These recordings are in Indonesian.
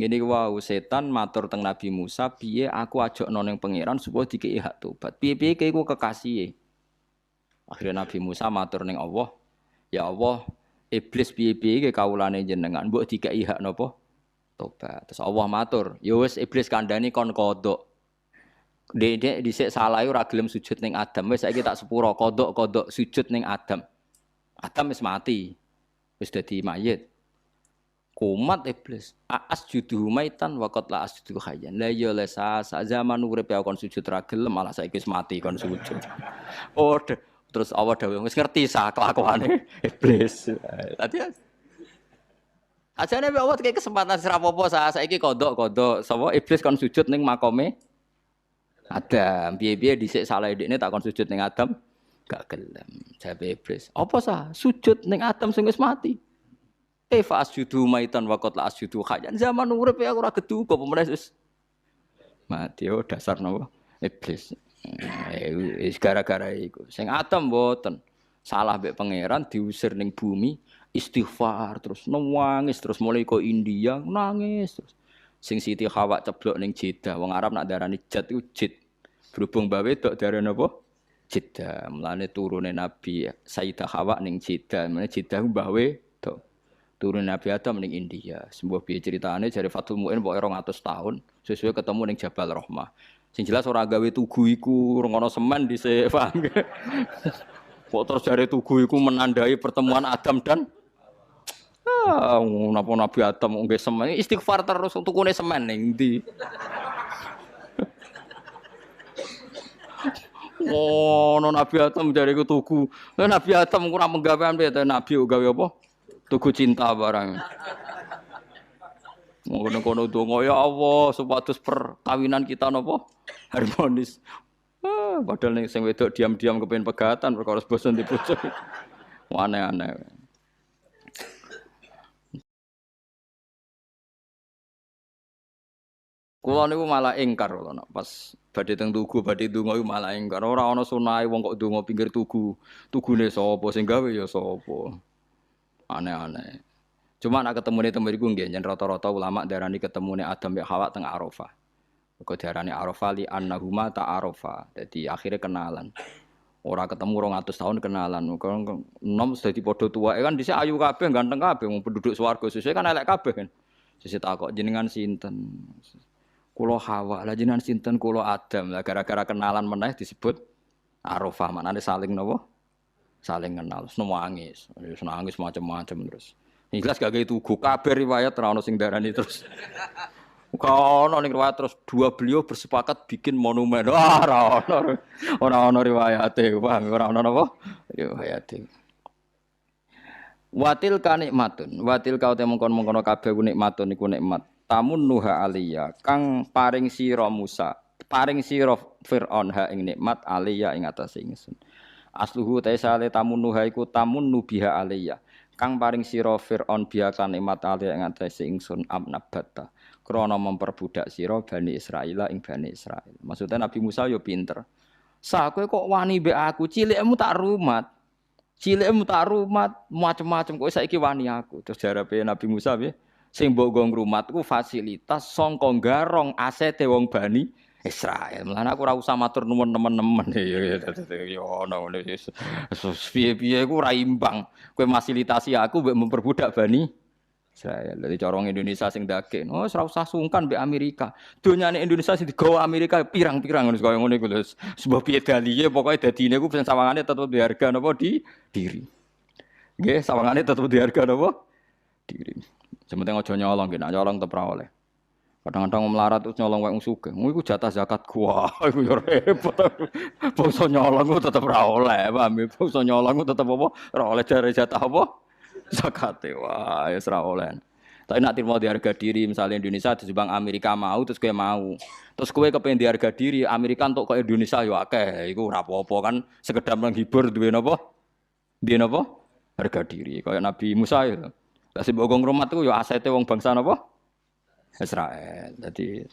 Ngene wae setan matur teng Nabi Musa, "Piye aku ajokno ning pangeran supaya dikei hak tobat. Piye-piye kowe iku kekasih." Akhirnya Nabi Musa matur ning Allah, "Ya Allah, iblis piye-piye ke kawulane jenengan, mbok dikei hak napa? Tobat." Terus Allah matur, "Ya wis iblis kandhani kon kodok. Dek dhisik salah ora gelem sujud ning Adam, wis saiki tak sepuro kodok sujud ning Adam. Adam wis mati, wis dadi mayit." Kumat iblis. Asjudu maitan wa qad la asjudu hayyan. La ya lesa zaman urip ya kon sujud ra gelem malah saiki wis mati kon sujud. Oh, terus Allah dawuh wis ngerti sa kelakuane iblis. Tadi ajane Allah kayak kesempatan sira apa-apa saiki kodok sapa iblis kon sujud ning makome Adam. Piye-piye dhisik salah ndekne tak kon sujud ning Adam gak gelem. Jabe iblis. Apa sah sujud ning Adam sing wis mati? Fa asjudu maitan wa qad la asjudu hayyan. Zaman urip ya ora geduga pemenang wis mati yo dasar napa iblis. Wis gara-gara iku. Sing Adam mboten. Salah mbek pangeran diusir ning bumi, istighfar terus nangis terus mulai ke India nangis terus. Sing Siti Hawa ceblok ning Jeddah. Wong Arab nak darani jad iku jid. Berhubung bae wedok darane napa? Jeddah. Mulane turune Nabi Sayyidah Hawa ning Jeddah. Mulane Jeddah mbah wedok. Turun Nabi Adam ning India. Sebuah piye ceritane jare Fathul Muin pokoke 200 tahun sesuai ketemu ning Jabal Rahmah. Sing jelas ora gawe tugu iku ngono semen dhisik, paham. Kok terus jare tugu iku menandai pertemuan Adam dan napa Nabi Adam nggih semen istighfar terus tukune semen ning ndi. Oh, Nabi Adam jare iku tugu. Nabi Adam kurang menggawean piye Nabi gawe apa? Tugu cinta barang. Ngono-ngono donga ya Allah supados perkawinan kita napa harmonis. Padahal ning sing wedok diam-diam kepengin pegatan perkara bosan di bojo. Aneh-aneh. Kula niku malah ingkar kula pas badhe teng tugu badhe donga iku malah ingkar. Ora ana sunahe wong kok donga pinggir tugu. Tugune sapa sing gawe ya sapa. Aneh-aneh. Cuma nak ketemu nih temen iku nggih yen rata-rata ulama darani ketemu nih Adam mbek Hawa teng Arafah. Kok diarani Arafah li annahuma ta'arafa. Dadi akhirnya kenalan. Ora ketemu 200 tahun kenalan. Nom dadi padha tuwake kan dhisik ayu kabeh, ganteng kabeh wong penduduk swarga. Sesuk kan elek kabeh kan. Sesuk takok jenengan sinten? Kula Hawa. Lah jenengan sinten? Kula Adam. Lah gara-gara kenalan meneh disebut Arafah. Maknane saling napa? Saling kenal, semua nangis, nangis macam-macam terus. Ikhlas gak kayak tugu kabeh riwayat ora ono sing darani terus. Ono ning riwayat terus dua beliau bersepakat bikin monumen. Wah, ora ono riwayate, paham ora ono napa? Riwayate. Watil kanikmatun, watil kau te mongkon-mongkon kabeh ku nikmatun niku nikmat. Tamun nuha aliyya kang paring sira Musa, paring sira Firaun ha ing nikmat aliyya ing atase ingsun. Asluhu taisale tamun nuha iku tamun nubiha aliyya kang paring sira Firaun biakan nikmat aliyya ing atase ingsun amnabata krana memperbudak sira Bani Israil ing Bani Israil. Maksudnya Nabi Musa yo pinter. Sa kowe kok wani mbek aku, cilikmu tak rumat. Cilikmu tak rumat, macam-macam kowe saiki wani aku. Terus jarape Nabi Musa piye? Sing mbok nggo ngrumatku fasilitas sangka garong asete wong Bani Israil. Mulane aku ora usah matur nuwun temen-temen. Ya ono wis piye-piye iku ora imbang. Kowe fasilitasi aku mbek memperbudak Bani Israil. Dadi cara Indonesia sing dake. Oh, ora usah sungkan mbek Amerika. Donyane Indonesia sing digawa Amerika pirang-pirang ngono kaya ngene iku lho. Sebab piye daliye pokoke dadine iku sawangane tetep diharga napa di diri. Nggih, sawangane tetep diharga napa? Diri. Sementing aja nyolong nggih, nek nyolong tetep ora oleh. Kadang-kadang melarat terus nyolong wong sugih. Iku jatah zakat gua. Iku yo repot. Bangsa nyolong ku tetep ora oleh, paham ya? Bangsa nyolong ku tetep apa? Ora oleh jare jatah apa? Zakat. Wah, ya ora oleh. Tapi nak terima di harga diri misalnya Indonesia disebang Amerika mau terus kowe mau. Terus kowe kepengen di harga diri Amerika untuk ke Indonesia yo akeh. Iku ora apa-apa kan sekedar menghibur duwe napa? Duwe napa? Harga diri. Kaya Nabi Musa ya. Lah sing mbok ngrumat ku yo asete wong bangsa napa? Israel. Jadi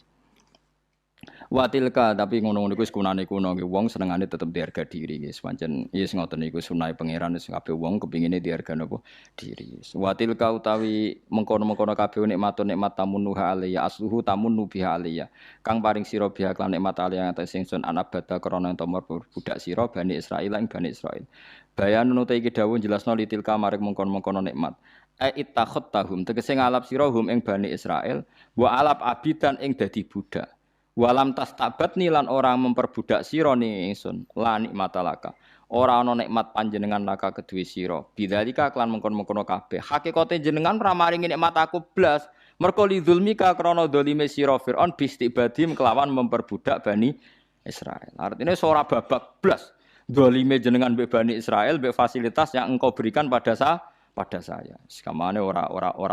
Watilka tapi ngono-ngono iku kunane kuno nggih wong senengane tetep diharga diri nggih pancen yes ngoten niku sunah pangeran wis kabeh wong kepingine diharga napa diri. Watilka utawi mengkono-mengkono kabeh nikmat tamunnuha alayya asluhu tamunnu biha alayya. Kang paring sira biha lan nikmat alayya atas ingsun anabada krana entomor budak sira Bani Israil ing Bani Israil. Bayan nuta iki dawuh jelasno litilka maring mengkono-mengkono nikmat. Ittakhadtahum tegese ngalap sira hum ing Bani Israil wa alap abidan ing dadi budak. Walam tas tabat nilan orang memperbudak sira ning ingsun la nikmatalaka ora ana nikmat panjenengan laka kedue sira bidzalika kelan mengkon-mengkono kabeh hakikate jenengan ora maringi nikmat aku blas merko lidzulmika krana dolime sira Firaun bistibadim kelawan memperbudak Bani Israel artinya ora babak blas dolime jenengan mbek Bani Israel mbek fasilitas yang engkau berikan pada saya sekamane ora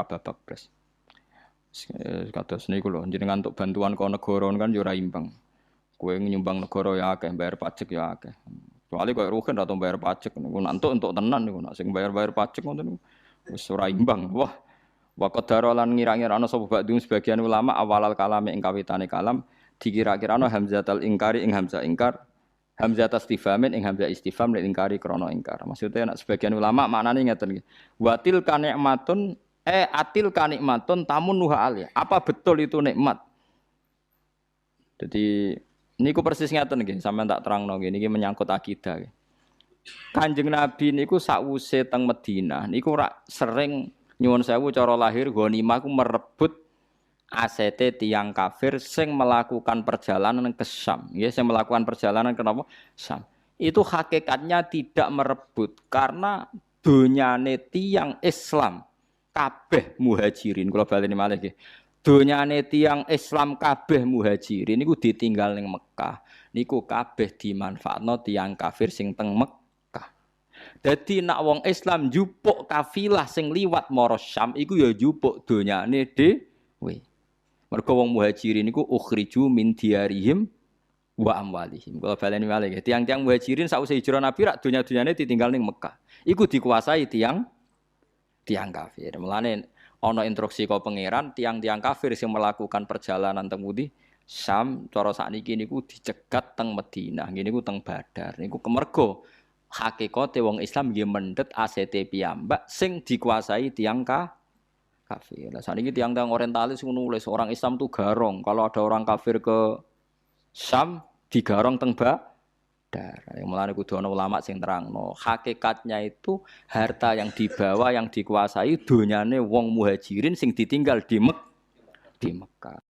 babak blas. Kados niku lho jenengan untuk bantuan ke negara kan yo ora imbang. Kowe nyumbang negara ya akeh, bayar pajak ya akeh. Kecuali koyo rugen atau bayar pajak niku entuk tenan niku nek sing bayar pajak ngoten niku wis ora imbang. Wah, wa qadara lan ngira-ngira ana sapa ba'dhum sebagian ulama awalal kalame ing kawitane kalam dikira-kira ana hamzatul ingkari ing hamzah ingkar, hamzah tastifhamin ing hamzah istifham lek ingkari krana ingkar. Maksudnya nek sebagian ulama maknane ngeten iki. Wa tilka nikmatun atil kanikmatun tamun nuha alia. Apa betul itu nikmat? Jadi niku persis ngeten nggih, sampean tak terangno nggih niki menyangkut akidah. Kanjeng Nabi niku sakwuse teng Madinah niku ora sering nyuwun sewu cara lahir ghanimah ku merebut asete tiyang kafir sing melakukan perjalanan ke Syam. Nggih, sing melakukan perjalanan kenapa? Syam. Itu hakikatnya tidak merebut karena donyane tiyang Islam kabeh muhajirin kula baleni malih nggih. Donyane tiyang Islam kabeh muhajirin niku ditinggal ning Mekah. Niku kabeh dimanfaatno tiyang kafir sing teng Mekah. Dadi nek wong Islam njupuk kafilah sing liwat mara Syam iku ya njupuk donyane dhewe. Mergo wong muhajirin niku ukhriju min diarihim wa amwalihim. Kula baleni malih nggih. Tiyang-tiyang muhajirin sakwise hijrah Nabi rak donya-donyane ditinggal ning Mekah. Iku dikuasai tiang kafir. Mulane ana instruksi kok pangeran tiang-tiang kafir sing melakukan perjalanan teng pundi Syam cara sakniki niku dicegat teng Madinah. Nggih niku teng Badar. Niku kemergo hakikate wong Islam nggih mendhet asete piyambak sing dikuasai tiang kafir. Lah sakniki tiang-tiang orientalis nulis orang Islam tuh garong. Kalau ada orang kafir ke Syam digarong teng Yang mulane kudu ana ulama sing terangno. Hakikatnya itu harta yang dibawa yang dikuasai donyane wong muhajirin sing ditinggal di Mekah.